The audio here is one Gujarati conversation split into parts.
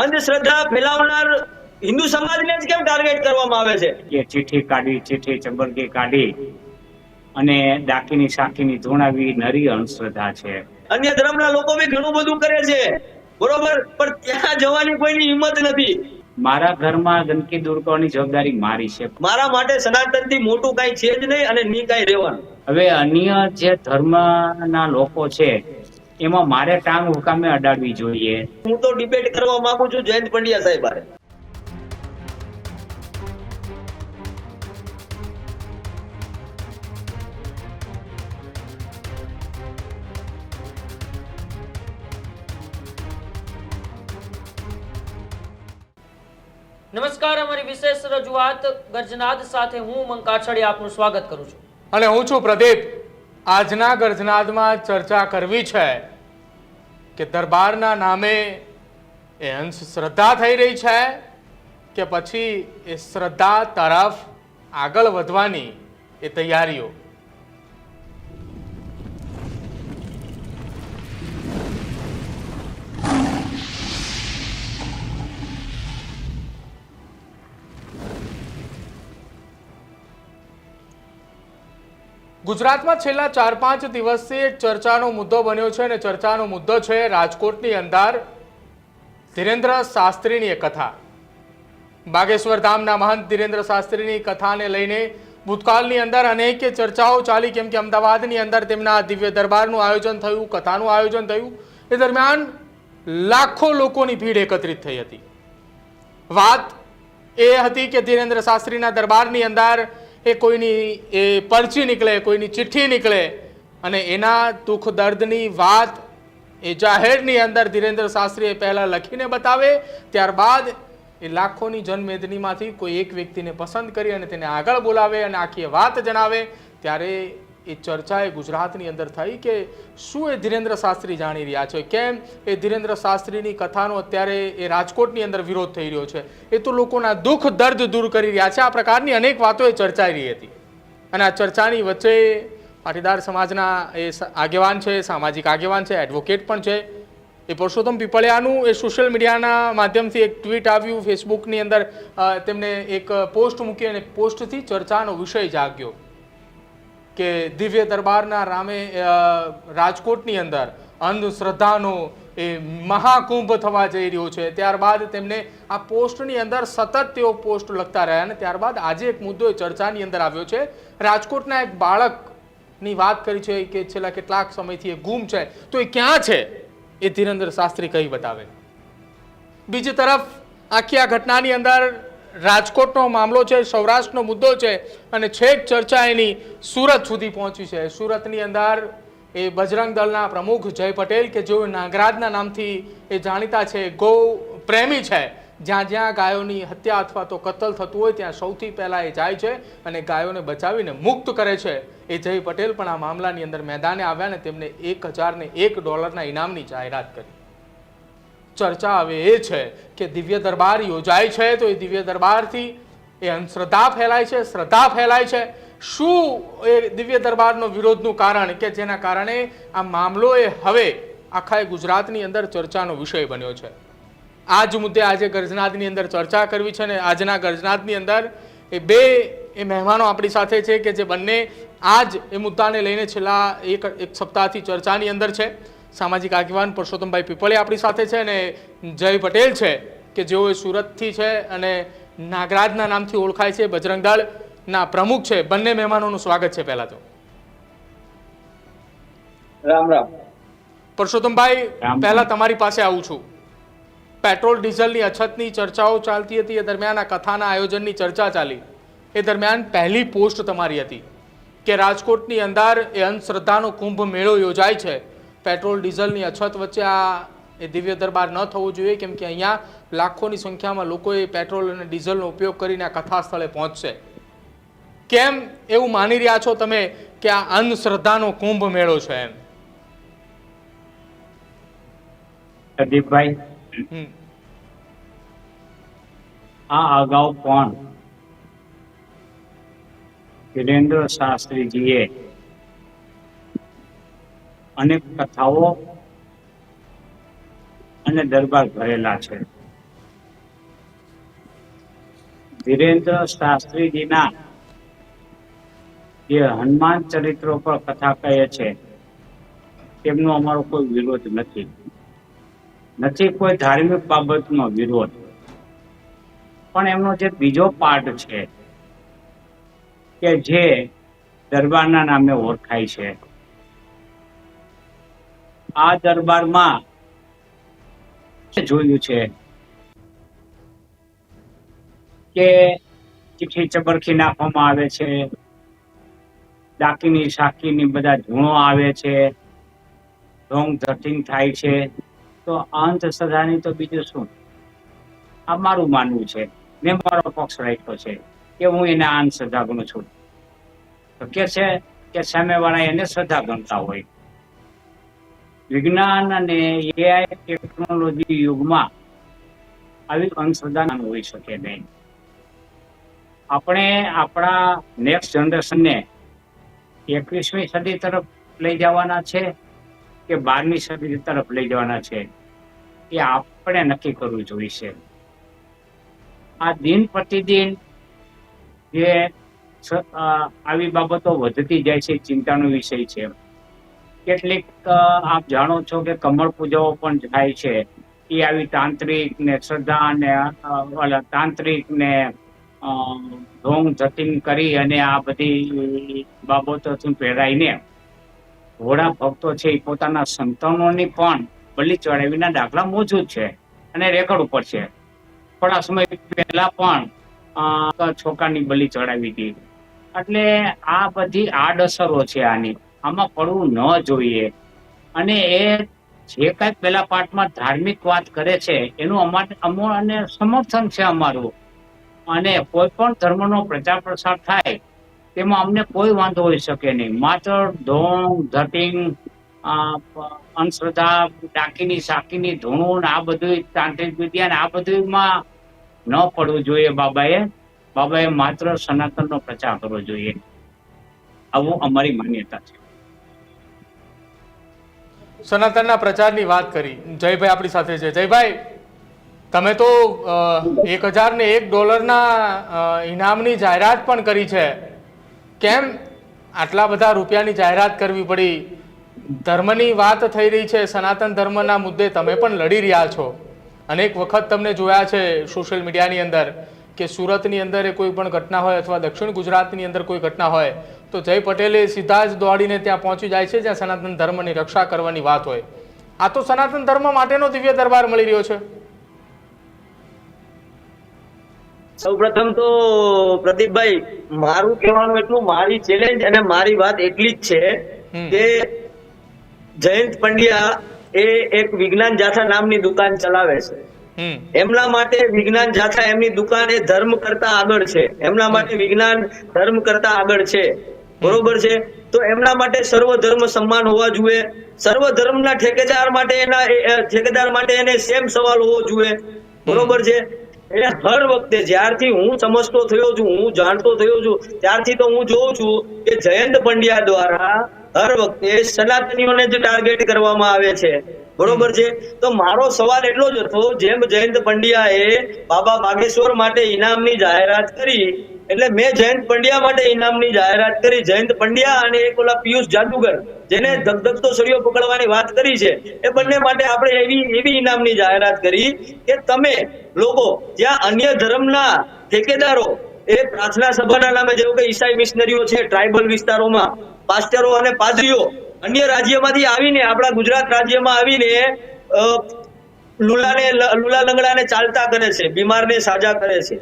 અંધશ્રદ્ધા ફેલાવનાર હિન્દુ સમાજને જ કેમ ટાર્ગેટ કરવામાં આવે છે? કે ચીઠી કાઢી, ચીઠી ચબરકી કાઢી અને દાકીની સાકીની ધૂણાવી નરી અંધશ્રદ્ધા છે. અન્ય ધર્મના લોકો બી ઘણું બધું કરે છે, બરોબર, પણ ત્યાં જવાની કોઈની હિંમત નથી. મારા ઘરમાં ગંદકી દૂર કરવાની જવાબદારી મારી છે. મારા માટે સનાતનથી મોટું કાંઈ છે જ નહીં અને ની કાંઈ રહેવાનું. હવે અન્ય જે ધર્મના લોકો છે એમાં મારે ટાંગ હુકામે અડાડવી જોઈએ? હું તો ડિબેટ કરવા માંગુ છું જયંત પંડ્યા સાહેબ હારે. નમસ્કાર, અમારી વિશેષ રજૂઆત ગર્જનાદ સાથે હું ઉમંગ કાછડિયા આપનું સ્વાગત કરું છું અને હું છું પ્રદીપ. આજના ગર્જનાદમાં ચર્ચા કરવી છે કે દરબારના નામે એ અંધશ્રદ્ધા થઈ રહી છે કે પછી એ શ્રદ્ધા તરફ આગળ વધવાની એ તૈયારીઓ. ગુજરાતમાં છેલ્લા 4-5 દિવસથી એક ચર્ચાનો મુદ્દો બન્યો છે અને ચર્ચાનો મુદ્દો છે રાજકોટની અંદર ધીરેન્દ્ર શાસ્ત્રીની એક કથા. બાગેશ્વર ધામના મહંત ધીરેન્દ્ર શાસ્ત્રીની કથાને લઈને ભૂતકાળની અંદર અનેક ચર્ચાઓ ચાલી, કેમ કે અમદાવાદની અંદર તેમના દિવ્ય દરબારનું આયોજન થયું, કથાનું આયોજન થયું. એ દરમિયાન લાખો લોકોની ભીડ એકત્રિત થઈ હતી. વાત એ હતી કે ધીરેન્દ્ર શાસ્ત્રીના દરબારની અંદર એ કોઈની એ પરચી નીકળે, કોઈની ચિઠ્ઠી નીકળે અને એના દુઃખ દર્દની વાત એ જાહેરની અંદર ધીરેન્દ્ર શાસ્ત્રી પહેલા લખીને બતાવે, ત્યારબાદ એ લાખોની જનમેદનીમાંથી કોઈ એક વ્યક્તિને પસંદ કરી અને તેને આગળ બોલાવે અને આખી વાત જણાવે. ત્યારે એ ચર્ચા એ ગુજરાતની અંદર થઈ કે શું એ ધીરેન્દ્ર શાસ્ત્રી જાણી રહ્યા છે, કેમ એ ધીરેન્દ્ર શાસ્ત્રીની કથાનો અત્યારે એ રાજકોટની અંદર વિરોધ થઈ રહ્યો છે, એ તો લોકોના દુઃખ દર્દ દૂર કરી રહ્યા છે. આ પ્રકારની અનેક વાતો એ ચર્ચાઈ રહી હતી અને આ ચર્ચાની વચ્ચે પાટીદાર સમાજના એ આગેવાન છે, સામાજિક આગેવાન છે, એડવોકેટ પણ છે, એ પુરુષોત્તમ પીપળિયાનું એ સોશિયલ મીડિયાના માધ્યમથી એક ટ્વીટ આવ્યું, ફેસબુકની અંદર તેમને એક પોસ્ટ મૂકી અને પોસ્ટથી ચર્ચાનો વિષય જાગ્યો કે દિવ્ય દરબારના નામે રાજકોટની અંદર અંધશ્રદ્ધાનો એ મહાકુંભ થવા જઈ રહ્યો છે. ત્યારબાદ તેમને આ પોસ્ટની અંદર સતત તેઓ પોસ્ટ લખતા રહ્યા અને ત્યારબાદ આજે એક મુદ્દો ચર્ચાની અંદર આવ્યો છે. રાજકોટના એક બાળકની વાત કરી છે કે છેલ્લા કેટલાક સમયથી એ ગુમ છે, તો એ ક્યાં છે એ ધીરેન્દ્ર શાસ્ત્રી કહી બતાવે. બીજી તરફ આખી આ ઘટનાની અંદર રાજકોટનો મામલો છે, સૌરાષ્ટ્રનો મુદ્દો છે અને છેક ચર્ચા એની સુરત સુધી પહોંચી છે. સુરતની અંદર એ બજરંગ દળના પ્રમુખ જય પટેલ કે જેઓ નાગરાજના નામથી એ જાણીતા છે, ગૌ પ્રેમી છે, જ્યાં જ્યાં ગાયોની હત્યા અથવા તો કતલ થતું હોય ત્યાં સૌથી પહેલા એ જાય છે અને ગાયોને બચાવીને મુક્ત કરે છે. એ જય પટેલ પણ આ મામલાની અંદર મેદાને આવ્યા અને તેમને $1001 ઇનામની જાહેરાત કરી. ચર્ચા હવે એ છે કે દિવ્ય દરબાર યોજાય છે તો એ દિવ્ય દરબારથી એ અંધશ્રદ્ધા ફેલાય છે, શ્રદ્ધા ફેલાય છે. શું એ દિવ્ય દરબારનો વિરોધનું કારણ કે જેના કારણે આ મામલો એ હવે આખા ગુજરાતની અંદર ચર્ચાનો વિષય બન્યો છે? આ જ મુદ્દે આજે ગર્જનાદની અંદર ચર્ચા કરવી છે અને આજના ગર્જનાદની અંદર એ બે મહેમાનો આપણી સાથે છે કે જે બંને આજ એ મુદ્દાને લઈને છેલ્લા એક સપ્તાહથી ચર્ચાની અંદર છે. સામાજિક આગેવાન પુરુષોત્તમભાઈ પીપળિયા આપણી સાથે છે અને જય પટેલ છે કે જેઓ સુરતથી છે અને નાગરાજના નામથી ઓળખાય છે, બજરંગ દળના પ્રમુખ છે. બંને મહેમાનોનું સ્વાગત છે. પહેલા તો રામ રામ. પુરુષોત્તમભાઈ, પહેલા તમારી પાસે આવું છું. પેટ્રોલ ડીઝલની અછતની ચર્ચાઓ ચાલતી હતી, એ દરમિયાન આ કથાના આયોજનની ચર્ચા ચાલી. એ દરમિયાન પહેલી પોસ્ટ તમારી હતી કે રાજકોટની અંદર એ અંધશ્રદ્ધાનો કુંભ મેળો યોજાય છે, પેટ્રોલ ડીઝલની અછત વચ્ચે આ એ દિવ્ય દરબાર ન થવું જોઈએ કેમ કે અહીંયા લાખોની સંખ્યામાં લોકોએ પેટ્રોલ અને ડીઝલનો ઉપયોગ કરીને આ કથા સ્થળે પહોંચશે. કેમ એવું માની રહ્યા છો તમે કે આ અંધશ્રદ્ધાનો કુંભ મેળો છે? એમ પ્રદીપભાઈ, આ અગાઉ પણ ધીરેન્દ્ર શાસ્ત્રીજીએ અનેક કથાઓ અને દરબાર ભરેલા છે. ધીરેન્દ્ર શાસ્ત્રીજીના જે હનુમાન ચરિત્રો પર કથા કહે છે તેમનો અમારો કોઈ વિરોધ નથી કોઈ ધાર્મિક બાબતનો વિરોધ, પણ એમનો જે બીજો પાર્ટ છે કે જે દરબારના નામે ઓળખાય છે, આ દરબારમાં જોયું છે કે ચીઠી ચબરખી નાખવામાં આવે છે, દાકીની શાકીની બધા ધૂણો આવે છે, ઢોંગ ધટિંગ થાય છે, તો અંધશ્રદ્ધાની તો બીજું શું? આ મારું માનવું છે, મેં મારો પક્ષ રાખ્યો છે કે હું એને અંધશ્રદ્ધા ગણું છું. તો કે છે કે સામેવાળા એને શ્રદ્ધા ગણતા હોય. વિજ્ઞાન અને એઆઈ ટેકનોલોજી યુગમાં આવી અંધશ્રદ્ધા હોઈ શકે નહીં. આપણે આપણા નેક્સ્ટ જનરેશનને 21મી સદી તરફ લઈ જવાના છે કે 12મી સદી તરફ લઈ જવાના છે, એ આપણે નક્કી કરવું જોઈશે. આ દિન પ્રતિદિન જે આવી બાબતો વધતી જાય છે, ચિંતાનો વિષય છે. કેટલીક આપ જાણો છો કે કમળ પૂજાઓ પણ થાય છે, એ આવી તાંત્રિક ને શ્રદ્ધા ને તાંત્રિક ને ઢોંગ ધટિંગ કરી અને આ બધી બાબતોથી પહેરાઈને ઘોડા ભક્તો છે એ પોતાના સંતાનોની પણ બલિ ચડાવીના દાખલા મોજૂદ છે અને રેકોર્ડ ઉપર છે. થોડા સમય પહેલા પણ છોકરાની બલિ ચડાવી હતી. એટલે આ બધી આડઅસરો છે આમાં પડવું ન જોઈએ. અને એ જે કઈ પેલા પાઠમાં ધાર્મિક વાત કરે છે એનું અમારે સમર્થન છે અમારું. અને કોઈ પણ ધર્મનો પ્રચાર પ્રસાર થાય તેમાં અમને કોઈ વાંધો હોઈ શકે નહીં. માત્ર ઢોંગ ધટિંગ અંધશ્રદ્ધા ડાકીની શાકીની ધૂણું આ બધું તાંત્રિક વિદ્યા આ બધુંમાં ન પડવું જોઈએ. બાબાએ માત્ર સનાતનનો પ્રચાર કરવો જોઈએ, આવું અમારી માન્યતા છે. સનાતનના પ્રચારની વાત કરી. જયભાઈ આપણી સાથે છે. જયભાઈ, તમે તો $1001 ઇનામની જાહેરાત પણ કરી છે. કેમ આટલા બધા રૂપિયાની જાહેરાત કરવી પડી? ધર્મની વાત થઈ રહી છે, સનાતન ધર્મના મુદ્દે તમે પણ લડી રહ્યા છો. અનેક વખત તમને જોયા છે સોશિયલ મીડિયાની અંદર કે સુરતની અંદર કોઈ પણ ઘટના હોય અથવા દક્ષિણ ગુજરાતની અંદર કોઈ ઘટના હોય તો જય પટેલે સીધા જ દોડીને ત્યાં પહોંચી જાય છે જ્યાં સનાતન ધર્મની રક્ષા કરવાની વાત હોય. આ તો સનાતન ધર્મ માટેનો દિવ્ય દરબાર મળી રહ્યો છે. સૌપ્રથમ તો પ્રદીપભાઈ, મારું કહેવાનું એટલું, મારી ચેલેન્જ અને મારી વાત એટલી જ છે કે જયંત પંડ્યા એ એક વિજ્ઞાન જાથા નામની દુકાન ચલાવે છે. એમના માટે વિજ્ઞાન જાથા એમની દુકાન એ ધર્મ કરતા આગળ છે. એમના માટે વિજ્ઞાન ધર્મ કરતા આગળ છે, બરોબર છે. તો એમના માટે સર્વ ધર્મ સન્માન હોવા જોઈએ. સર્વ ધર્મના ઠેકેદાર માટે એને સેમ સવાલ હોવો જોઈએ, બરોબર છે. એટલે હર વખતે જ્યારથી હું સમજતો થયો છું, હું જાણતો થયો છું, ત્યારથી તો હું જોઉં છું કે જયંત પંડ્યા દ્વારા હર વખતે સનાતનીઓને જ ટાર્ગેટ કરવામાં આવે છે, બરોબર છે. તો મારો સવાલ એટલો જ હતો, જેમ જયંત પંડ્યાએ બાબા બાગેશ્વર માટે ઇનામની જાહેરાત કરી, એટલે મેં જયંત પંડ્યા માટે ઇનામની જાહેરાત કરી. જયંત પંડ્યા અને એક ઓલા પિયુષ જાદુગર જેને ધગધગતો સળિયો પકડવાની વાત કરી છે, એ બંને માટે આપણે એવી ઇનામની જાહેરાત કરી કે તમે લોકો જ્યાં અન્ય ધર્મના ઠેકેદારો એ પ્રાર્થના સભાના નામે, જેવું કે ઈસાઈ મિશનરીઓ છે ટ્રાઇબલ વિસ્તારોમાં, પાસ્ટરો અને પાદરીઓ અન્ય રાજ્યમાંથી આવીને આપણા ગુજરાત રાજ્યમાં આવીને લુલા લંગડાને ચાલતા કરે છે, બીમારને સાજા કરે છે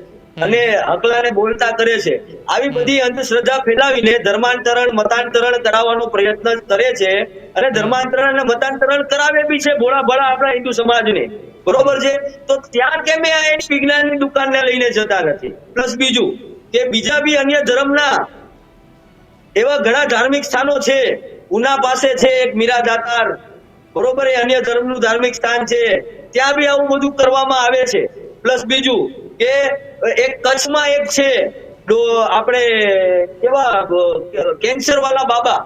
અને હકલાને બોલતા કરે છે. આવી બધી અંધશ્રદ્ધા ફેલાવીને ધર્માંતરણ મતાંતરણ કરાવવાનો પ્રયત્ન કરે છે અને ધર્માંતરણ અને મતાંતરણ કરાવે બી છે ભોળા ભળા આપણા હિન્દુ સમાજને, બરોબર છે. તો ત્યાં કેમ એની વિજ્ઞાનની દુકાનને લઈને જતા નથી? પ્લસ બીજું કે બીજા બી અન્ય ધર્મના એવા ઘણા ધાર્મિક સ્થાનો છે. ઉના પાસે છે એક મીરા દાતાર, બરોબર, એ અન્ય ધર્મનું ધાર્મિક સ્થાન છે, ત્યાં બી આવું બધું કરવામાં આવે છે. પ્લસ બીજું કે એક કચ્છમાં એક છે આપણે કેવા કેન્સર વાળા બાબા,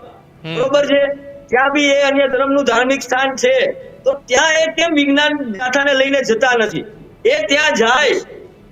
બરોબર છે, ત્યાં બી એ અન્ય ધર્મનું ધાર્મિક સ્થાન છે. તો ત્યાં એ કેમ વિજ્ઞાન જાથાને લઈને જતા નથી? એ ત્યાં જાય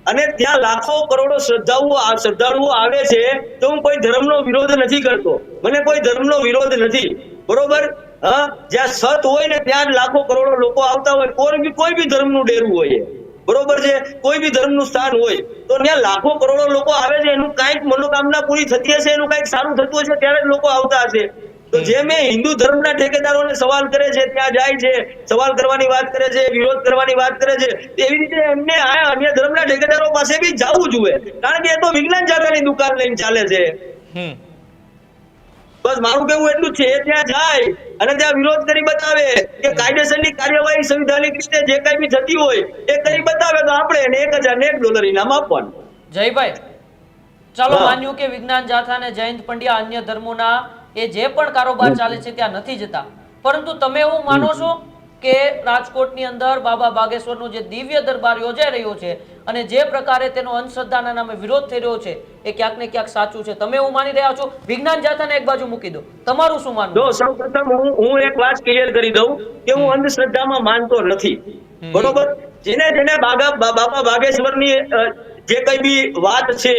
અને ત્યાં લાખો કરોડો શ્રદ્ધાળુઓ આવે છે, તો હું કોઈ ધર્મનો વિરોધ નથી કરતો, મને કોઈ ધર્મનો વિરોધ નથી, બરોબર. હા, જ્યાં સત હોય ને ત્યાં જ લાખો કરોડો લોકો આવતા હોય, કોઈ બી ધર્મનું ડેરું હોય, બરોબર છે, કોઈ બી ધર્મનું સ્થાન હોય તો ત્યાં લાખો કરોડો લોકો આવે છે, એનું કાંઈક મનોકામના પૂરી થતી હશે, એનું કાંઈક સારું થતું હશે ત્યારે જ લોકો આવતા હશે. તો જે મેં હિન્દુ ધર્મના ઠેકેદારોને સવાલ કરે છે, ત્યાં જાય છે, સવાલ કરવાની વાત કરે છે, વિરોધ કરવાની વાત કરે છે, એવી રીતે એમને આ અન્ય ધર્મના ઠેકેદારો પાસે બી જવું જોઈએ, કારણ કે એ તો વિજ્ઞાન જાથાની દુકાન લઈને ચાલે છે. બસ મારું કહેવું એટલું જ છે, એ ત્યાં જાય અને ત્યાં વિરોધ કરી બતાવે કે કાયદેસરની કાર્યવાહી સંવિધાનિક રીતે જે કઈ બી થતી હોય એ કરી બતાવે તો આપણે એને $1001 ઇનામ આપવાનું. જયભાઈ, ચાલો હા. માન્યું કે વિજ્ઞાન જાથા અને જયંત પંડ્યા અન્ય ધર્મોના એ જે પણ કારોબાર ચાલે છે ત્યાં નથી જતા, પરંતુ તમે એવું માનો છો કે રાજકોટની અંદર બાબા બાગેશ્વરનો જે દિવ્ય દરબાર યોજાઈ રહ્યો છે અને જે પ્રકારે તેનો અંધશ્રદ્ધાના નામે વિરોધ થઈ રહ્યો છે એ ક્યાંક ને ક્યાંક સાચું છે? તમે એવું માની રહ્યા છો? વિજ્ઞાન જાથાને એક બાજુ મૂકી દો, તમારું શું માનવું? જો સૌપ્રથમ હું એક વાત ક્લિયર કરી દઉં કે હું અંધશ્રદ્ધામાં માનતો નથી, બરોબર. જેને બાબા બાગેશ્વરની જે કઈ બી વાત છે,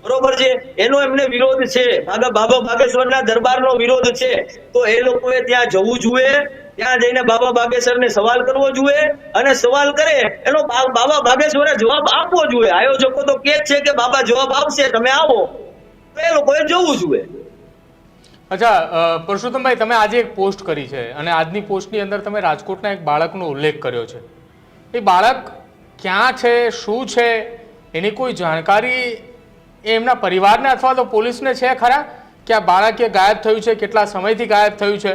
બરોબર છે, એનો એમને વિરોધ છે, બાબા બાગેશ્વરના દરબારનો વિરોધ છે, તો એ લોકોએ ત્યાં જવું જોઈએ, ત્યાં જઈને બાબા બાગેશ્વરને સવાલ કરવો જોઈએ અને સવાલ કરે એનો બાબા બાગેશ્વરે જવાબ આપવો જોઈએ. આયોજકો તો કે છે કે બાબા જવાબ આપશે, તમે આવો, તો એ લોકોએ જવું જોઈએ. અચ્છા પુરુષોત્તમભાઈ, તમે આજે એક પોસ્ટ કરી છે અને આજની પોસ્ટની અંદર તમે રાજકોટના એક બાળકનો ઉલ્લેખ કર્યો છે. એ બાળક ક્યાં છે, શું છે, એની કોઈ જાણકારી એ એમના પરિવારને અથવા તો પોલીસને છે ખરા કે આ બાળક એ ગાયબ થયું છે, કેટલા સમયથી ગાયબ થયું છે?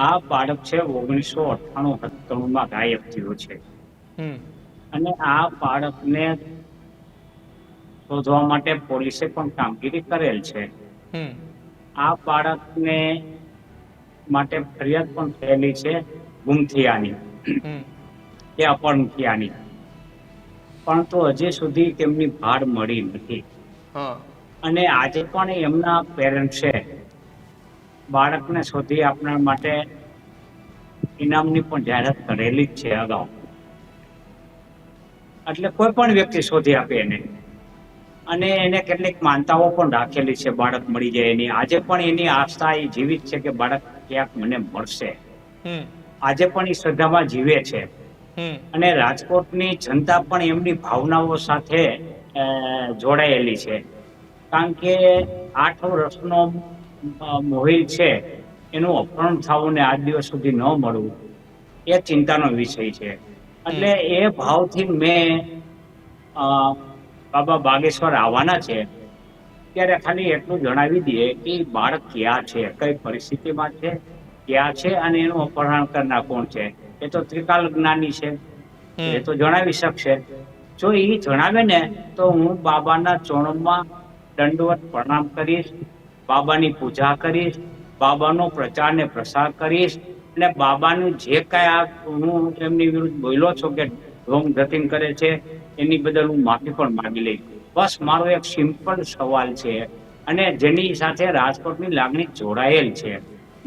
આ બાળક છે 1998-97 ગાયબ થયું છે અને આ બાળકને શોધવા માટે પોલીસે પણ કામગીરી કરેલ છે. આ બાળકને માટે ફરિયાદ પણ થયેલી છે ગુમ થયાની કે અપહરણ થયાની, પરંતુ હજી સુધી તેમની ભાળ મળી નથી. અને આજે પણ એમના પેરેન્ટ્સે બાળકને શોધી આપવા માટે ઇનામની પણ જાહેરાત કરેલી જ છે અગાઉ. એટલે કોઈ પણ વ્યક્તિ શોધી આપે એને, અને એને કેટલીક માનતાઓ પણ રાખેલી છે બાળક મળી જાય એની. આજે પણ એની આસ્થા એ જીવિત છે કે બાળક ક્યાંક મને મળશે. આજે પણ એ શ્રદ્ધામાં જીવે છે અને રાજકોટની જનતા પણ એમની ભાવનાઓ સાથે જોડાયેલી છે, કારણ કે 8 વર્ષનો મોહિલ છે એનું અપહરણ થવું ને આજ દિવસ સુધી ન મળવું એ ચિંતાનો વિષય છે. એટલે એ ભાવથી મેં બાબા બાગેશ્વર આવવાના છે ત્યારે ખાલી એટલું જણાવી દઈએ કે બાળક ક્યાં છે, કઈ પરિસ્થિતિમાં છે, ક્યાં છે અને એનું અપહરણ કરનાર કોણ છે. એ તો ત્રિકાલ જ્ઞાની છે, એ તો જણાવી શકશે. જો એ જણાવે ને તો હું બાબાના ચરણમાં દંડવત પ્રણામ કરીશ, બાબાની પૂજા કરીશ, બાબાનો પ્રચાર ને પ્રસાર કરીશ અને બાબાનું જે કાંઈ હું એમની વિરુદ્ધ બોલ્યો છું કે ઢોંગ ધતિંગ કરે છે એની બદલ હું માફી પણ માંગી લઈશ. બસ મારો એક સિમ્પલ સવાલ છે અને જેની સાથે રાજકોટની લાગણી જોડાયેલ છે.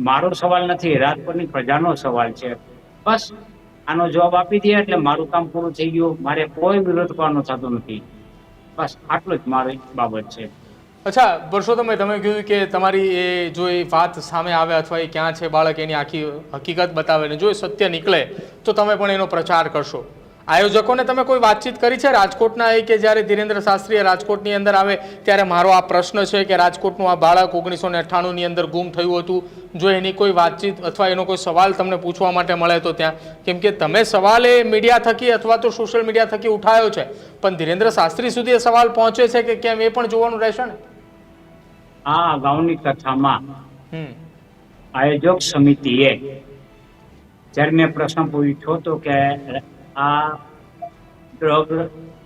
મારો સવાલ નથી, રાજકોટની પ્રજાનો સવાલ છે. બસ આનો જવાબ આપી દે એટલે મારું કામ પૂરું થઈ ગયું, મારે કોઈ વિરોધ કરવાનો થતો નથી. બસ આટલું જ મારી બાબત છે. અચ્છા પુરુષોત્તમભાઈ, તમે કીધું કે તમારી એ જો એ વાત સામે આવે અથવા એ ક્યાં છે બાળક એની આખી હકીકત બતાવે ને જો એ સત્ય નીકળે તો તમે પણ એનો પ્રચાર કરશો. આયોજકોને તમે કોઈ વાતચીત કરી છે રાજકોટના એ કે જ્યારે ધીરેન્દ્ર શાસ્ત્રી રાજકોટની અંદર આવે ત્યારે મારો આ પ્રશ્ન છે કે રાજકોટનું આ બાળક 1998ની અંદર ગુમ થયું હતું, જો એની કોઈ વાતચીત અથવા એનો કોઈ સવાલ તમને પૂછવા માટે મળે તો ત્યાં, કેમ કે તમે સવાલ એ મીડિયા થકી અથવા તો સોશિયલ મીડિયા થકી ઉઠાયો છે, પણ ધીરેન્દ્ર શાસ્ત્રી સુધી એ સવાલ પહોંચે છે કે કેમ એ પણ જોવાનું રહેશે ને. આ અગાઉની કથામાં આયોજક સમિતિએ જ્યારે મેં પ્રશ્ન પૂછ્યો હતો કે આ ડ્રગ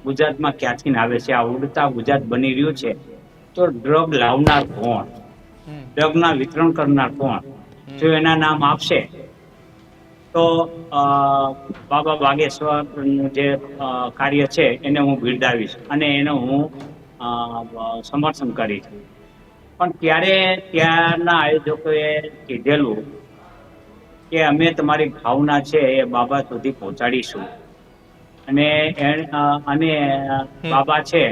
ગુજરાતમાં ક્યાંથી આવે છે, આ ઉડતા ગુજરાત બની રહ્યું છે, તો ડ્રગ લાવનાર કોણ, ડ્રગના વિતરણ કરનાર કોણ, જો એના નામ આપશે તો બાબા બાગેશ્વરનું જે કાર્ય છે એને હું બિરદાવીશ અને એને હું સમર્થન કરીશ. પણ ત્યારે ત્યાંના આયોજકોએ કીધેલું કે અમે તમારી ભાવના છે એ બાબા સુધી પહોંચાડીશું. અને બાબા છે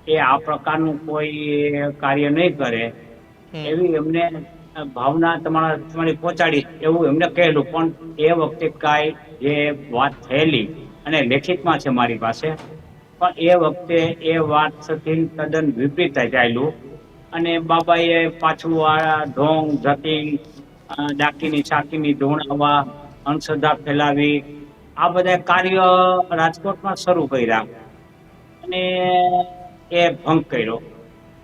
એ આ પ્રકારનું કોઈ કાર્ય નહીં કરે એવી એમને ભાવના તમારી પહોંચાડી એવું એમને કહેલું. પણ એ વખતે કાંઈ જે વાત થયેલી અને લેખિતમાં છે મારી પાસે, પણ એ વખતે એ વાત તદ્દન વિપરીત ચાલ્યું અને બાબાએ પાછું આ ઢોંગ જતી ડાકીની ચાકીની ધોણાવા અંધશ્રદ્ધા ફેલાવી આ બધા કાર્ય રાજકોટમાં શરૂ કર્યા અને એ ભંગ કર્યો.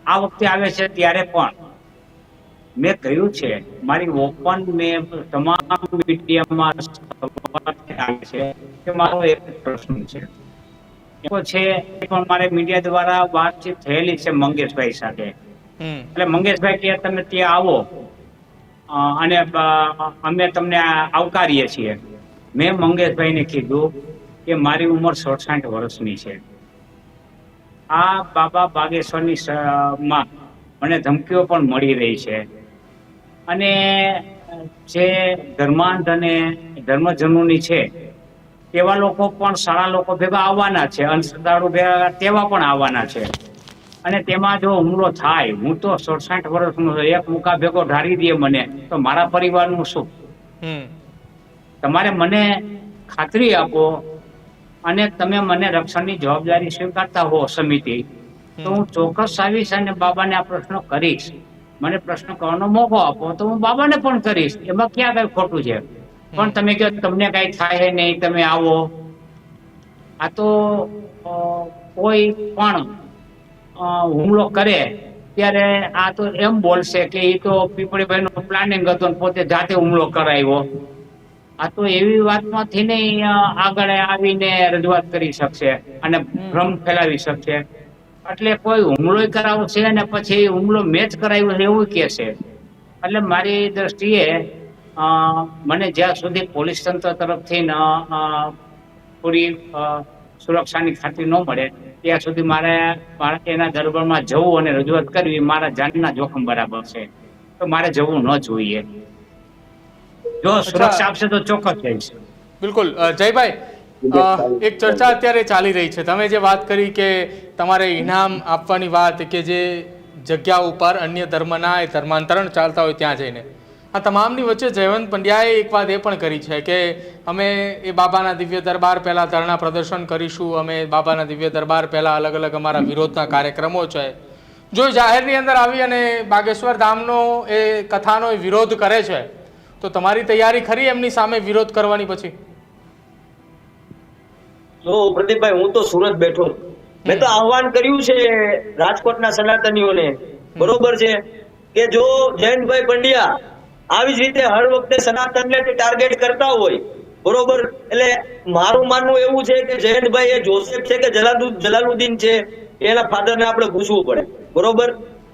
આ વખતે આવે છે ત્યારે પણ મેં કહ્યું છે મારી ઓપન મેં તમામ મીડિયામાં આવે છે કે મારો એક પ્રશ્ન છે પણ મારે મીડિયા દ્વારા વાતચીત થયેલી છે મંગેશભાઈ સાથે. એટલે મંગેશભાઈ કે તમે ત્યાં આવો અને અમે તમને આવકારીએ છીએ. મેં મંગેશભાઈને કીધું કે મારી ઉંમર 67 વર્ષની છે. આ બાબા બાગેશ્વરની માં મને ધમકીઓ પણ મળી રહી છે અને જે ધર્માંધ અને ધર્મજનોની છે તેવા લોકો પણ સારા લોકો ભેગા આવવાના છે, અંધશ્રદ્ધાળુ ભેગા તેવા પણ આવવાના છે. અને તેમાં જો હુમલો થાય, હું તો 67 વર્ષનો એક મુકા ભેગો ઢાળી દે મને તો મારા પરિવારનું શું? તમારે મને ખાતરી આપો અને તમે મને રક્ષણની જવાબદારી સ્વીકારતા હો સમિતિ, તો હું ચોક્કસ આવીશ અને બાબાને આ પ્રશ્ન કરીશ. મને પ્રશ્ન કરવાનો મોકો આપો તો હું બાબાને પણ કરીશ. એમાં ક્યાં કઈ ખોટું છે? પણ તમે કહો તમને કઈ થાય નહીં, તમે આવો. આ તો કોઈ પણ હુમલો કરે ત્યારે આ તો એમ બોલશે કે એ તો પીપળીભાઈ નું પ્લાનિંગ હતું પોતે જાતે હુમલો કરાવ્યો. આ તો એવી વાતમાંથી નહીં આગળ આવીને રજૂઆત કરી શકશે અને ભ્રમ ફેલાવી શકશે. એટલે કોઈ હુમલો કરાવશે અને પછી હુમલો મેચ કરાવ્યો એવું કહેશે. એટલે મારી દ્રષ્ટિએ મને જ્યાં સુધી પોલીસ તંત્ર તરફથી પૂરી સુરક્ષાની ખાતરી ન મળે ત્યાં સુધી મારે એના દરબારમાં જવું અને રજૂઆત કરવી મારા જાનના જોખમ બરાબર છે. તો મારે જવું ન જોઈએ. જો સુરક્ષા આપશે તો ચોક્કસ જઈશ. બિલકુલ. જયભાઈ, એક ચર્ચા અત્યારે ચાલી રહી છે. તમે જે વાત કરી કે તમારે ઇનામ આપવાની વાત, કે જે જગ્યા ઉપર અન્ય ધર્મના ધર્માંતરણ ચાલતા હોય ત્યાં જઈને, આ તમામની વચ્ચે જયવંત પંડ્યાએ એક વાત એ પણ કરી છે કે અમે એ બાબાના દિવ્ય દરબાર પહેલાં ધરણા પ્રદર્શન કરીશું, અમે બાબાના દિવ્ય દરબાર પહેલાં અલગ અલગ અમારા વિરોધના કાર્યક્રમો છે. જો જાહેરની અંદર આવી અને બાગેશ્વર ધામનો એ કથાનો વિરોધ કરે છે તો તમારી તૈયારી ખરી એમની સામે વિરોધ કરવાની? પછી જો પ્રદીપભાઈ, હું તો સુરત બેઠો, મેં તો આહવાન કર્યું છે રાજકોટના સનાતનીઓને, બરોબર છે, કે જો જયંતભાઈ પંડ્યા આવી જ રીતે હર વખતે સનાતનને ટાર્ગેટ કરતા હોય, બરોબર, એટલે મારું માનવું એવું છે કે જયંતભાઈ એ જોસેફ છે કે જલાલુદ્દીન છે એના ફાધરને આપણે પૂછવું પડે, બરોબર,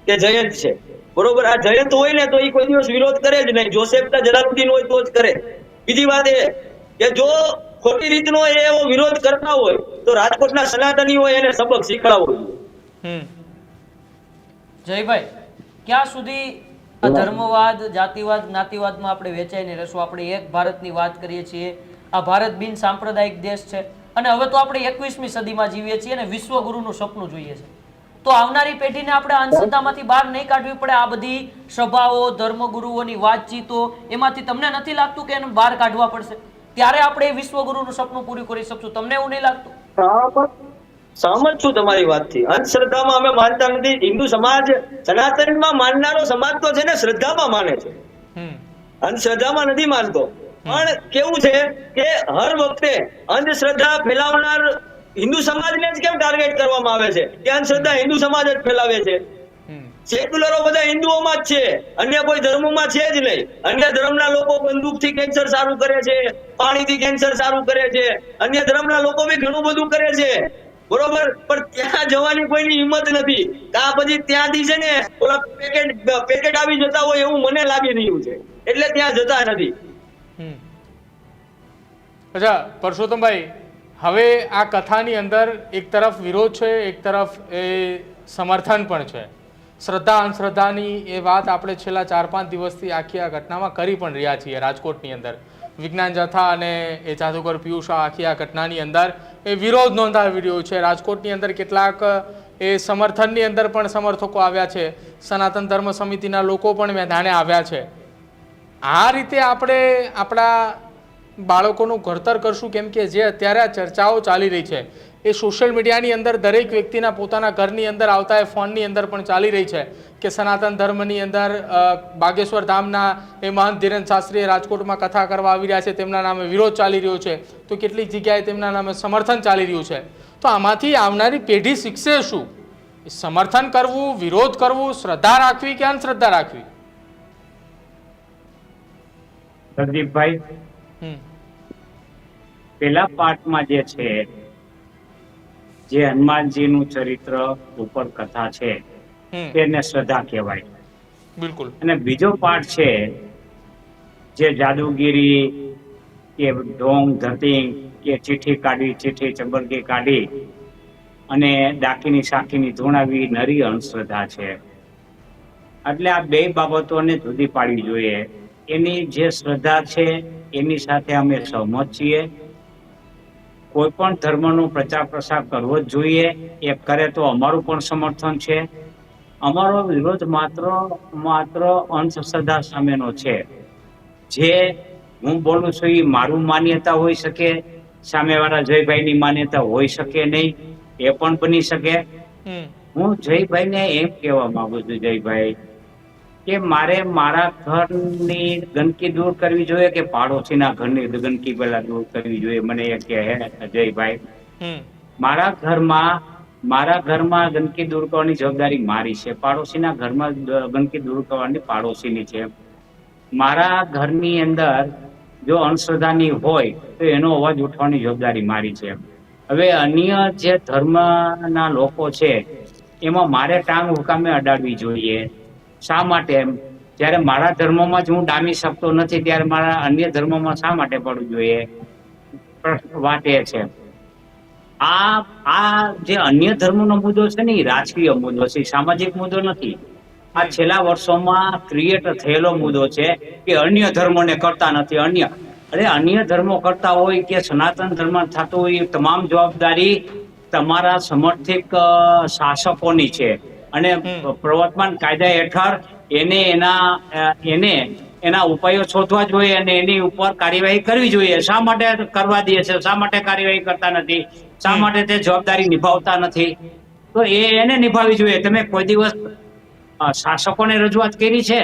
કે જયંત છે, બરોબર. આ જયંત હોય ને તો એ કોઈ દિવસ વિરોધ કરે જ નહીં. જોસેફ કે જલાલુદ્દીન હોય તો જ કરે. બીજી વાત એ કે જો ખોટી રીતનો એવો વિરોધ કરતા હોય તો રાજકોટના સનાતનીઓ એને સબક શીખવાડવો જોઈએ. જયભાઈ, ક્યાં સુધી આ ધર્મવાદ, જાતિવાદ, જ્ઞાતિવાદમાં આપણે વેચાઈને રહેશું? આપણે એક ભારતની વાત કરીએ છીએ. આ ભારત બિન સાંપ્રદાયિક દેશ છે અને હવે તો આપણે 21મી સદીમાં જીવીએ છીએ અને વિશ્વગુરુનું સપનું જોઈએ છે. તો આવનારી પેઢીને આપણે અંધશ્રદ્ધામાંથી બહાર નહીં કાઢવી પડે? આ બધી સભાઓ, ધર્મગુરુઓની વાતચીતો, એમાંથી તમને નથી લાગતું કે એને બહાર કાઢવા પડશે? ત્યારે આપણે વિશ્વગુરુનું સપનું પૂરું કરી શકશું. તમને એવું નહીં લાગતું? સહમત છું તમારી વાતથી. અંધશ્રદ્ધામાં અમે માનતા નથી. હિન્દુ સમાજ સનાતનમાં માનનારો સમાજ તો છે ને શ્રદ્ધામાં માને છે, અંધશ્રદ્ધામાં નથી માનતો. પણ કેવું છે કે હર વખતે અંધશ્રદ્ધા ફેલાવનાર હિન્દુ સમાજને જ કેમ ટાર્ગેટ કરવામાં આવે છે કે અંધશ્રદ્ધા હિન્દુ સમાજ જ ફેલાવે છે? સેક્યુલરો બધા હિન્દુઓમાં જ છે, અન્ય કોઈ ધર્મમાં છે જ નહીં. અન્ય ધર્મના લોકો બંદૂકથી કેન્સર સારું કરે છે, પાણીથી કેન્સર સારું કરે છે, અન્ય ધર્મના લોકો બી ઘણું બધું કરે છે, બરોબર, પણ ત્યાં જવાની કોઈની હિંમત નથી. આ પછી ત્યાંથી છે ને ઓલા પેકેટ આવી જતા હોય એવું મને લાગી રહ્યું છે, એટલે ત્યાં જતા નથી. અચ્છા પરસોત્તમભાઈ, હવે આ કથાની અંદર એક તરફ વિરોધ છે, એક તરફ એ સમર્થન પણ છે. શ્રદ્ધા અંધશ્રદ્ધાની એ વાત આપણે છેલ્લા 4-5 દિવસથી આખી આ ઘટનામાં કરી પણ રહ્યા છીએ રાજકોટની અંદર. વિજ્ઞાન જથ્થા અને એ જાદુગર પિયુષ આખી આ ઘટનાની અંદર એ વિરોધ નોંધાવી રહ્યો છે. રાજકોટની અંદર કેટલાક એ સમર્થનની અંદર પણ સમર્થકો આવ્યા છે, સનાતન ધર્મ સમિતિના લોકો પણ મેદાને આવ્યા છે. આ રીતે આપણે આપણા બાળકોનું ઘડતર કરશું, કેમ કે જે અત્યારે આ ચર્ચાઓ ચાલી રહી છે એ સોશિયલ મીડિયાની અંદર દરેક વ્યક્તિના પોતાના ઘરની અંદર આવતા એ ફોનની અંદર પણ ચાલી રહી છે કે સનાતન ધર્મની અંદર બાગેશ્વર ધામના એ મહંત ધીરેન્દ્ર શાસ્ત્રીએ રાજકોટમાં કથા કરવા આવી રહ્યા છે, તેમના નામે વિરોધ ચાલી રહ્યો છે, તો કેટલીક જગ્યાએ તેમના નામે સમર્થન ચાલી રહ્યું છે. તો આમાંથી આવનારી પેઢી શીખશે શું? સમર્થન કરવું, વિરોધ કરવું, શ્રદ્ધા રાખવી કે અંધશ્રદ્ધા રાખવી? પ્રદીપભાઈ, પેલા પાઠમાં જે છે, જે હનુમાનજીનું ચરિત્ર ઉપર કથા છે તેને શ્રદ્ધા કહેવાય. બિલકુલ. અને બીજો પાઠ છે જે જાદુગીરી કે ઢોંગ ધતિંગ કે ચીઠી કાઢી, ચીઠી ચબરકી કાઢી અને ડાકીની સાકીની ધૂણાવી નરી અંધશ્રદ્ધા છે. એટલે આ બે બાબતોને જુદી પાડવી જોઈએ. એની જે શ્રદ્ધા છે એની સાથે અમે સહમત છીએ. કોઈ પણ ધર્મનો પ્રચાર પ્રસાર કરવો જ જોઈએ, એ કરે તો અમારું પણ સમર્થન છે. અમારો વિરોધ માત્ર અંધશ્રદ્ધા સામેનો છે. જે હું બોલું છું એ મારું માન્યતા હોઈ શકે, સામેવાળા જયભાઈની માન્યતા હોઈ શકે નહીં, એ પણ બની શકે. હું જયભાઈને એમ કહેવા માંગુ છું, જયભાઈ, કે મારે મારા ઘરની ગંદકી દૂર કરવી જોઈએ કે પાડોશીના ઘરની ગંદકી પહેલા દૂર કરવી જોઈએ? મને એ કહે જયભાઈ, મારા ઘરમાં ગંદકી દૂર કરવાની જવાબદારી મારી છે, પાડોશીના ઘરમાં ગંદકી દૂર કરવાની પાડોશીની છે. મારા ઘરની અંદર જો અંધશ્રદ્ધાની હોય તો એનો અવાજ ઉઠવાની જવાબદારી મારી છે. હવે અન્ય જે ધર્મના લોકો છે એમાં મારે ટાંગ હુકામે અડાડવી જોઈએ? શા માટે? જ્યારે મારા ધર્મમાં જ હું ડામી શકતો નથી ત્યારે મારા અન્ય ધર્મમાં શા માટે પડવું જોઈએ? વાત એ છે. આ જે અન્ય ધર્મનો મુદ્દો છે ને એ રાજકીય મુદ્દો છે, સામાજિક મુદ્દો નથી. આ છેલ્લા વર્ષોમાં ક્રિએટ થયેલો મુદ્દો છે કે અન્ય ધર્મોને કરતા નથી. અન્ય ધર્મો કરતા હોય કે સનાતન ધર્મ થતું હોય, તમામ જવાબદારી તમારા સમર્થિત શાસકોની છે. અને પ્રવર્તમાન કાયદા હેઠળ એને એના ઉપાયો શોધવા જોઈએ અને એની ઉપર કાર્યવાહી કરવી જોઈએ. શા માટે કરવા દે છે? શા માટે કાર્યવાહી કરતા નથી? શા માટે તે જવાબદારી નિભાવતા નથી? તો એને નિભાવવી જોઈએ. તમે કોઈ દિવસ શાસકોને રજૂઆત કરી છે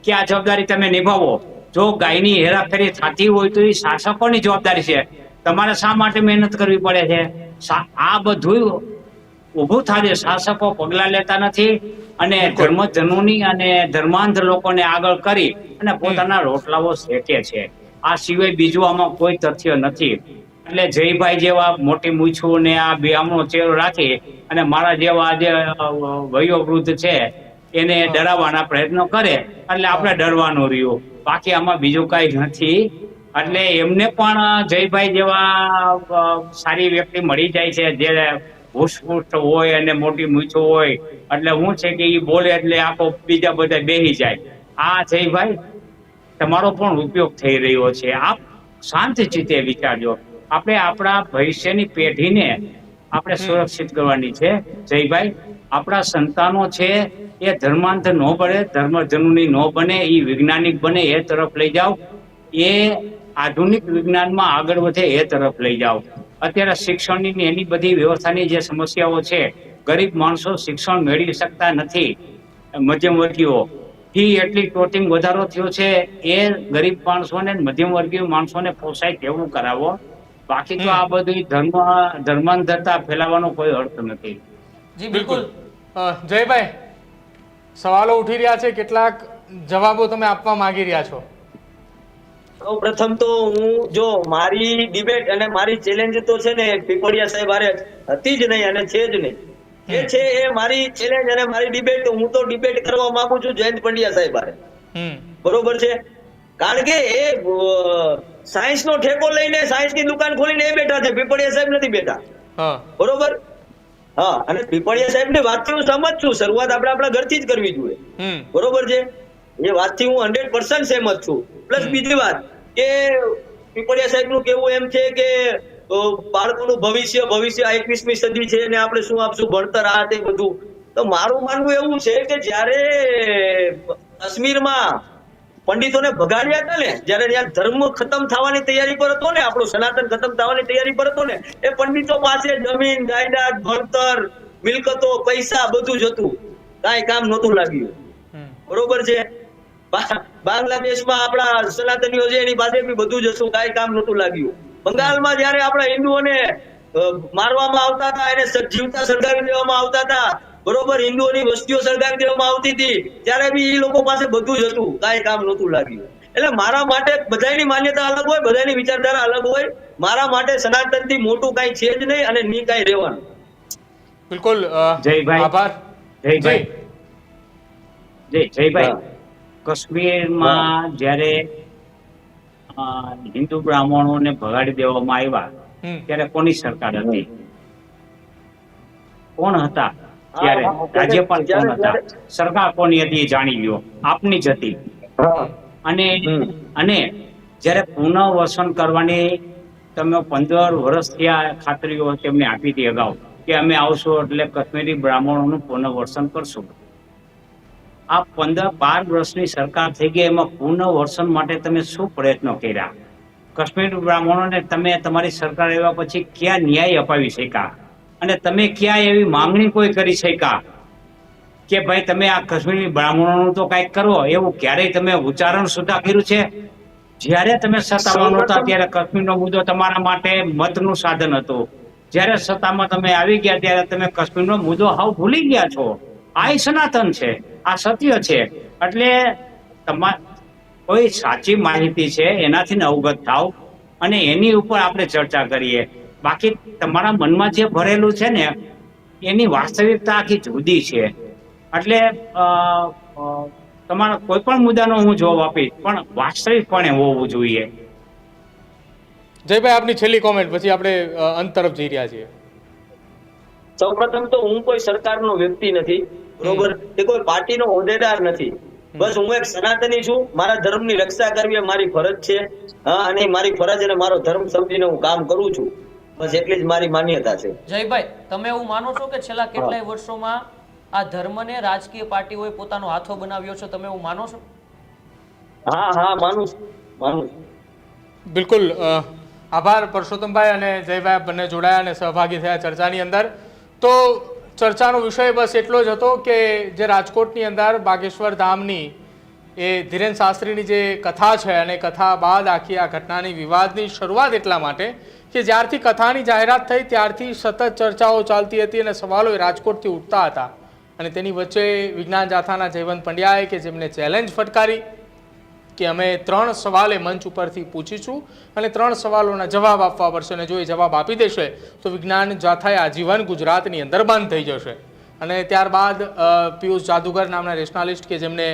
કે આ જવાબદારી તમે નિભાવો? જો ગાયની હેરાફેરી થતી હોય તો એ શાસકોની જવાબદારી છે. તમારે શા માટે મહેનત કરવી પડે છે? આ બધું ઉભું થાય, શાસકો પગલા લેતા નથી અને ધર્મજનોની અને ધર્માંધ લોકોને આગળ કરી અને પોતાના રોટલાઓ શેકે છે. આ સિવાય બીજું આમાં કોઈ તથ્ય નથી. એટલે જયભાઈ જેવા મોટી મૂછું ને આ બેહામણો ચહેરો રાખી અને મારા જેવા જે વયોવૃદ્ધ છે એને ડરાવવાના પ્રયત્નો કરે એટલે આપણે ડરવાનું રહ્યું. બાકી આમાં બીજું કઈ નથી. એટલે એમને પણ જયભાઈ જેવા સારી વ્યક્તિ મળી જાય છે, જે હુષ્પુષ્ટ હોય અને મોટી મૂછો હોય, એટલે હું છે કે એ બોલે એટલે આખો બીજા બધા બેસી જાય. આ જયભાઈ તમારો પણ ઉપયોગ થઈ રહ્યો છે. આપ શાંત ચિત્તે વિચારજો. આપણે આપણા ભવિષ્યની પેઢીને આપણે સુરક્ષિત કરવાની છે. જયભાઈ, આપણા સંતાનો છે એ ધર્માંધ ન બને, ધર્મજનની ન બને, એ વૈજ્ઞાનિક બને એ તરફ લઈ જાઓ. એ આધુનિક વિજ્ઞાનમાં આગળ વધે એ તરફ લઈ જાઓ. અત્યારે શિક્ષણની એની બધી વ્યવસ્થાની જે સમસ્યાઓ છે, ગરીબ માણસો શિક્ષણ મેળવી શકતા નથી. મધ્યમ વર્ગીયો ફી એટલી ટોટિંગ વધારો થયો છે, એ ગરીબ માણસોને મધ્યમ વર્ગીય માણસોને પોસાય તેવું કરાવો. બાકી તો આ બધું ધર્માંધતા ફેલાવવાનો કોઈ અર્થ નથી. જી બિલકુલ. જયભાઈ, સવાલો ઉઠી રહ્યા છે, કેટલાક જવાબો તમે આપવા માંગી રહ્યા છો. સૌ પ્રથમ તો હું જો મારી ડિબેટ અને મારી ચેલેન્જ તો છે ને પીપળિયા સાહેબ હારે હતી જ નહીં અને છે જ નહીં. જે છે એ મારી ચેલેન્જ અને મારી ડિબેટ, હું તો ડિબેટ કરવા માંગુ છું જયંત પંડ્યા સાહેબ હારે. બરોબર છે? કારણ કે એ સાયન્સ નો ઠેકો લઈને સાયન્સ ની દુકાન ખોલીને એ બેઠા છે, પીપળિયા સાહેબ નથી બેઠા. બરોબર? હા, અને પીપળિયા સાહેબ ની વાતથી હું સમજ છું. શરૂઆત આપણે આપણા ઘરથી જ કરવી જોઈએ. બરોબર છે? એ વાતથી હું 100% સહેમત છું. પ્લસ બીજી વાત કે પીપળિયા સાહેબ નું કેવું એમ છે કે બાળકોનું ભવિષ્ય 21મી સદી છે અને આપણે શું આપશું ભણતર આ તે બધું. તો મારું માનવું એવું છે કે જ્યારે કાશ્મીરમાં પંડિતોને ભગાડ્યા હતા ને, જ્યારે ત્યાં ધર્મ ખતમ થવાની તૈયારી પર હતો ને, આપણું સનાતન ખતમ થવાની તૈયારી પર હતો ને, એ પંડિતો પાસે જમીન જાયદાદ ભણતર મિલકતો પૈસા બધું જ હતું, કાંઈ કામ નહોતું લાગ્યું. બરોબર છે. બાંગ્લાદેશમાં આપણા સનાતનીઓ છે એની પાસે બી બધું જ હતું, કાંઈ કામ નહોતું લાગ્યું. બંગાળમાં જયારે આપણા હિન્દુઓને મારવામાં આવતા હતા, એને જીવતા સળગાવી દેવામાં આવતા હતા, બરોબર, હિન્દુઓની વસ્તીઓ સળગાવી દેવામાં આવતી હતી, ત્યારે બી એ લોકો પાસે બધું જ હતું, કાંઈ કામ નહોતું લાગ્યું. એટલે મારા માટે બધાની માન્યતા અલગ હોય, બધાની વિચારધારા અલગ હોય. મારા માટે સનાતન થી મોટું કાંઈ છે જ નહીં અને નહીં કાંઈ રહેવાનું. બિલકુલ જયભાઈ, આભાર. જયભાઈ, કાશ્મીરમાં જ્યારે હિન્દુ બ્રાહ્મણોને ભગાડી દેવામાં આવ્યા ત્યારે કોની સરકાર હતી? કોણ હતા ત્યારે? રાજ્યપાલ કોણ હતા? સરકાર કોની હતી? જાણી લ્યો, આપની જ હતી. અને જ્યારે પુનઃવસન કરવાની તમે 15 વર્ષ થયા ખાતરીઓ તેમને આપી હતી અગાઉ કે અમે આવશું એટલે કાશ્મીરી બ્રાહ્મણોનું પુનઃવસન કરશું. આ 12 વર્ષની સરકાર થઈ ગઈ, એમાં પુનઃવસન માટે તમે શું પ્રયત્નો કર્યા? કાશ્મીર બ્રાહ્મણોને તમે તમારી સરકાર આવ્યા પછી ક્યાં ન્યાય અપાવી શક્યા? અને તમે ક્યાં એવી માંગણી કોઈ કરી શક્યા કે ભાઈ તમે આ કાશ્મીરી બ્રાહ્મણોનું તો કંઈક કરો? એવું ક્યારેય તમે ઉચ્ચારણ સુધા કર્યું છે? જ્યારે તમે સત્તામાં નહોતા ત્યારે કાશ્મીરનો મુદ્દો તમારા માટે મતનું સાધન હતું. જ્યારે સત્તામાં તમે આવી ગયા ત્યારે તમે કાશ્મીરનો મુદ્દો હાવ ભૂલી ગયા છો. આ સનાતન છે, આ સત્ય છે. એટલે કોઈ સાચી માહિતી છે એનાથી અવગત થાવ અને એની ઉપર આપણે ચર્ચા કરીએ. બાકી તમારા મનમાં જે ભરેલું છે ને એની વાસ્તવિકતા આખી જુદી છે. એટલે તમારા કોઈ પણ મુદ્દાનો હું જવાબ આપીશ, પણ વાસ્તવિકપણે હોવું જોઈએ. જયભાઈ, આપની છેલ્લી કોમેન્ટ, પછી આપણે અંત તરફ જઈ રહ્યા છીએ. સૌપ્રથમ તો હું કોઈ સરકારનો વ્યક્તિ નથી, બરોબર, કે કોઈ પાર્ટીનો હોદ્દેદાર નથી. બસ હું એક સનાતની છું. મારા ધર્મની રક્ષા કરવી એ મારી ફરજ છે. અને મારી ફરજ અને મારો ધર્મ સમજીને હું કામ કરું છું. બસ એટલી જ મારી માન્યતા છે. જયભાઈ, તમે એવું માનો છો કે છેલ્લા કેટલાય વર્ષોમાં આ ધર્મને રાજકીય પાર્ટીઓએ પોતાનો હાથો બનાવ્યો છે? તમે એવું માનો છો? હા, માનું છું. બિલકુલ આભાર પરસોત્તમભાઈ અને જયભાઈ, બંને જોડાયા અને સહભાગી થયા ચર્ચાની અંદર. તો ચર્ચાનો વિષય બસ એટલો જ હતો કે જે રાજકોટની અંદર બાગેશ્વર ધામની એ ધીરેન શાસ્ત્રીની જે કથા છે, અને કથા બાદ આખી આ ઘટનાની વિવાદની શરૂઆત એટલા માટે કે જ્યારથી કથાની જાહેરાત થઈ ત્યારથી સતત ચર્ચાઓ ચાલતી હતી અને સવાલો રાજકોટથી ઉઠતા હતા. અને તેની વચ્ચે વિજ્ઞાન જાથાના જયવંત પંડ્યાએ કે જેમને ચેલેન્જ ફટકારી કે અમે 3 સવાલ મંચ ઉપરથી પૂછીશું અને 3 સવાલોના જવાબ આપવા પડશે, અને જો એ જવાબ આપી દેશે તો વિજ્ઞાન જાથાએ આજીવન ગુજરાતની અંદર બંધ થઈ જશે. અને ત્યારબાદ પિયુષ જાદુગર નામના રેશનાલિસ્ટ કે જેમને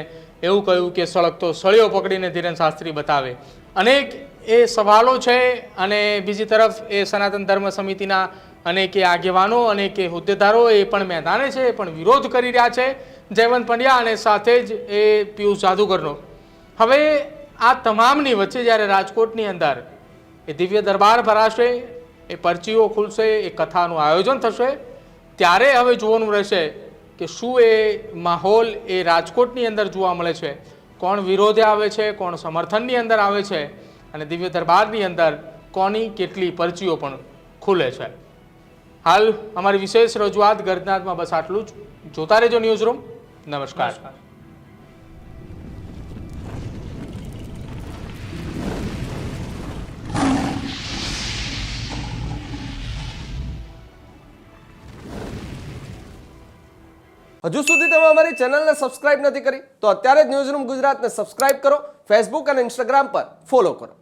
એવું કહ્યું કે સળગતો સળિયો પકડીને ધીરેન શાસ્ત્રી બતાવે. અનેક એ સવાલો છે. અને બીજી તરફ એ સનાતન ધર્મ સમિતિના અનેક આગેવાનો અનેક હોદ્દેદારો એ પણ મેદાને છે, એ પણ વિરોધ કરી રહ્યા છે જયવંત પંડ્યા અને સાથે જ એ પિયુષ જાદુગરનો. હવે આ તમામની વચ્ચે જ્યારે રાજકોટની અંદર એ દિવ્ય દરબાર ભરાશે, એ પરચીઓ ખુલશે, એ કથાનું આયોજન થશે, ત્યારે હવે જોવાનું રહેશે કે શું એ માહોલ એ રાજકોટની અંદર જોવા મળે છે. કોણ વિરોધે આવે છે, કોણ સમર્થનની અંદર આવે છે, અને દિવ્ય દરબારની અંદર કોની કેટલી પરચીઓ પણ ખુલે છે. હાલ અમારી વિશેષ રજૂઆત ગર્જનાથમાં બસ આટલું જ. જોતા રહેજો ન્યૂઝ રૂમ. નમસ્કાર. હજુ સુધી તમે અમારી ચેનલને સબસ્ક્રાઇબ નથી કરી તો અત્યારે જ ન્યૂઝરૂમ ગુજરાતને સબસ્ક્રાઇબ કરો, ફેસબુક અને ઇન્સ્ટાગ્રામ પર ફોલો કરો.